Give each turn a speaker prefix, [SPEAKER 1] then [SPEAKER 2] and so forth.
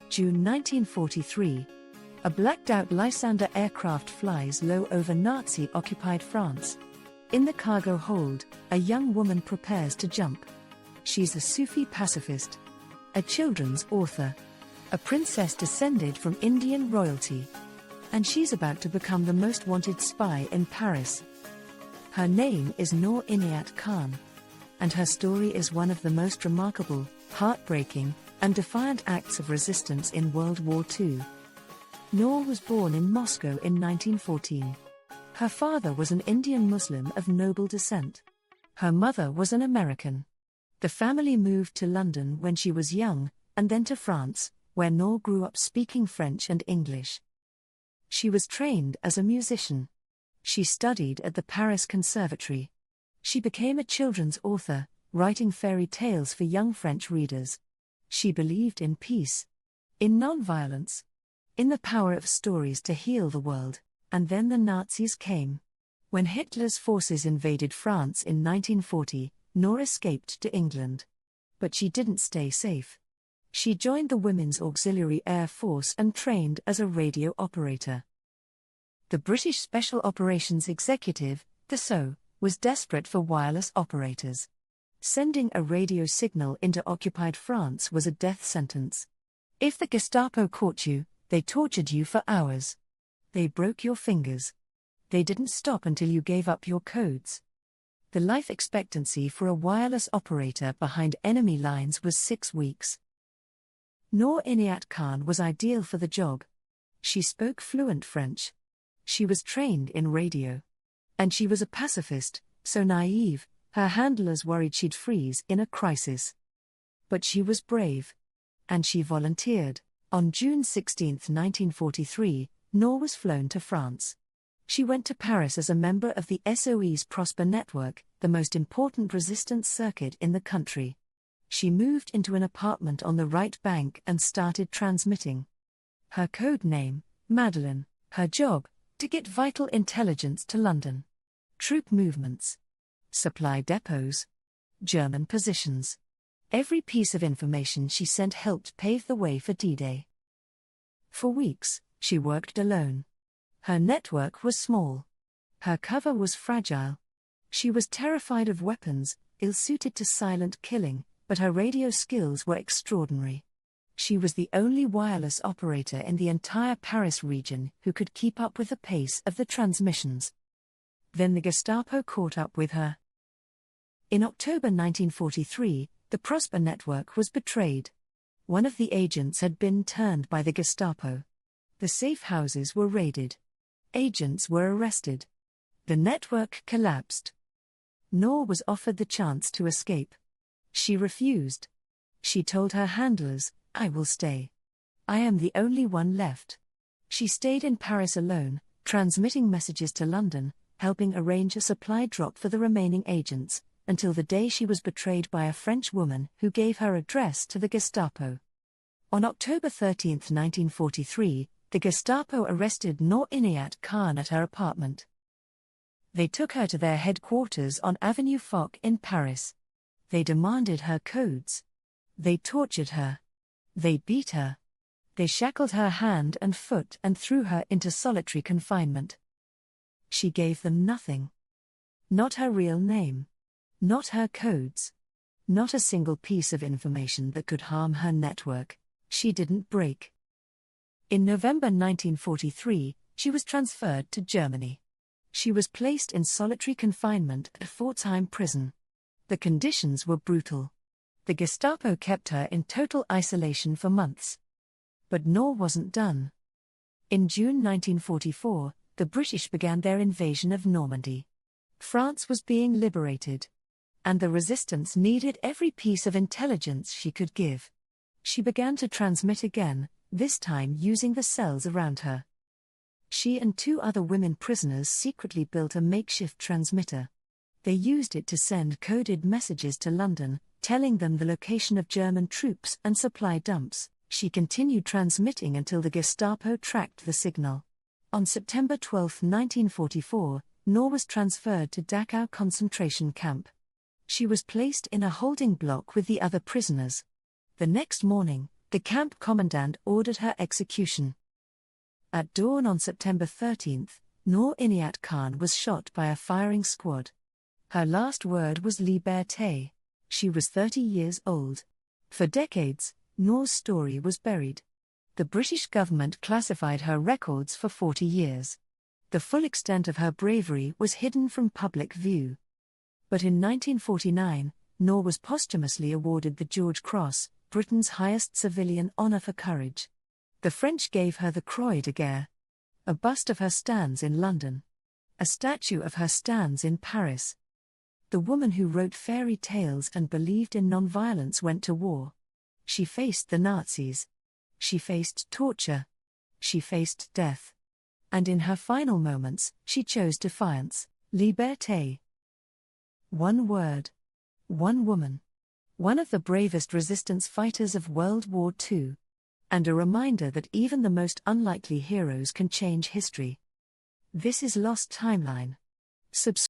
[SPEAKER 1] June 1943. A blacked-out Lysander aircraft flies low over Nazi-occupied France. In the cargo hold, a young woman prepares to jump. She's a Sufi pacifist, a children's author, a princess descended from Indian royalty. And she's about to become the most wanted spy in Paris. Her name is Noor Inayat Khan. And her story is one of the most remarkable, heartbreaking, and defiant acts of resistance in World War II. Noor was born in Moscow in 1914. Her father was an Indian Muslim of noble descent. Her mother was an American. The family moved to London when she was young, and then to France, where Noor grew up speaking French and English. She was trained as a musician. She studied at the Paris Conservatory. She became a children's author, writing fairy tales for young French readers. She believed in peace, in non-violence, in the power of stories to heal the world. And then the Nazis came. When Hitler's forces invaded France in 1940, Noor escaped to England. But she didn't stay safe. She joined the Women's Auxiliary Air Force and trained as a radio operator. The British Special Operations Executive, the SO, was desperate for wireless operators. Sending a radio signal into occupied France was a death sentence. If the Gestapo caught you, they tortured you for hours. They broke your fingers. They didn't stop until you gave up your codes. The life expectancy for a wireless operator behind enemy lines was 6 weeks. Noor Inayat Khan was ideal for the job. She spoke fluent French. She was trained in radio. And she was a pacifist, so naive, her handlers worried she'd freeze in a crisis. But she was brave. And she volunteered. On June 16, 1943, Noor was flown to France. She went to Paris as a member of the SOE's Prosper network, the most important resistance circuit in the country. She moved into an apartment on the right bank and started transmitting. Her code name, Madeleine. Her job, to get vital intelligence to London. Troop movements. Supply depots. German positions. Every piece of information she sent helped pave the way for D-Day. For weeks, she worked alone. Her network was small. Her cover was fragile. She was terrified of weapons, ill-suited to silent killing, but her radio skills were extraordinary. She was the only wireless operator in the entire Paris region who could keep up with the pace of the transmissions. Then the Gestapo caught up with her. In October 1943, the Prosper network was betrayed. One of the agents had been turned by the Gestapo. The safe houses were raided. Agents were arrested. The network collapsed. Noor was offered the chance to escape. She refused. She told her handlers, "I will stay. I am the only one left." She stayed in Paris alone, transmitting messages to London, helping arrange a supply drop for the remaining agents, until the day she was betrayed by a French woman who gave her address to the Gestapo. On October 13, 1943, the Gestapo arrested Noor Inayat Khan at her apartment. They took her to their headquarters on Avenue Foch in Paris. They demanded her codes. They tortured her. They beat her. They shackled her hand and foot and threw her into solitary confinement. She gave them nothing. Not her real name. Not her codes. Not a single piece of information that could harm her network. She didn't break. In November 1943, she was transferred to Germany. She was placed in solitary confinement at Pforzheim prison. The conditions were brutal. The Gestapo kept her in total isolation for months. But Noor wasn't done. In June 1944, the British began their invasion of Normandy. France was being liberated. And the resistance needed every piece of intelligence she could give. She began to transmit again, this time using the cells around her. She and 2 other women prisoners secretly built a makeshift transmitter. They used it to send coded messages to London, telling them the location of German troops and supply dumps. She continued transmitting until the Gestapo tracked the signal. On September 12, 1944, Noor was transferred to Dachau concentration camp. She was placed in a holding block with the other prisoners. The next morning, The camp commandant ordered her execution. At dawn on September 13, Noor Inayat Khan was shot by a firing squad. Her last word was Liberté. She was 30 years old. For decades, Noor's story was buried. The British government classified her records for 40 years. The full extent of her bravery was hidden from public view. But in 1949, Noor was posthumously awarded the George Cross, Britain's highest civilian honour for courage. The French gave her the Croix de Guerre. A bust of her stands in London. A statue of her stands in Paris. The woman who wrote fairy tales and believed in non-violence went to war. She faced the Nazis. She faced torture. She faced death. And in her final moments, she chose defiance, liberté. One word. One woman. One of the bravest resistance fighters of World War II. And a reminder that even the most unlikely heroes can change history. This is Lost Timeline. Subscribe.